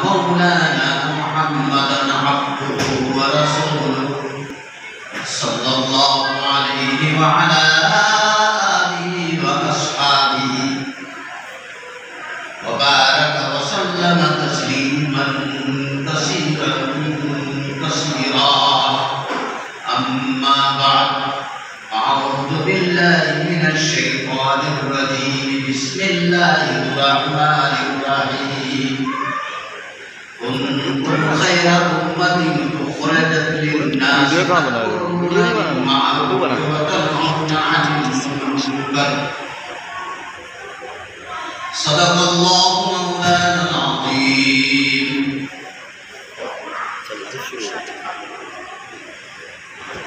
مولانا محمدا عبده ورسوله صلى الله عليه وعلى آله وأصحابه وبارك وسلم تسليما كثيرا كثيرا أما بعد أعوذ بالله من الشيطان الرجيم بسم الله الرحمن الرحيم كنتم خير أمة أخرجت للناس تأمرون بالمعروف وتنهون عن المنكر صدق الله مولانا العظيم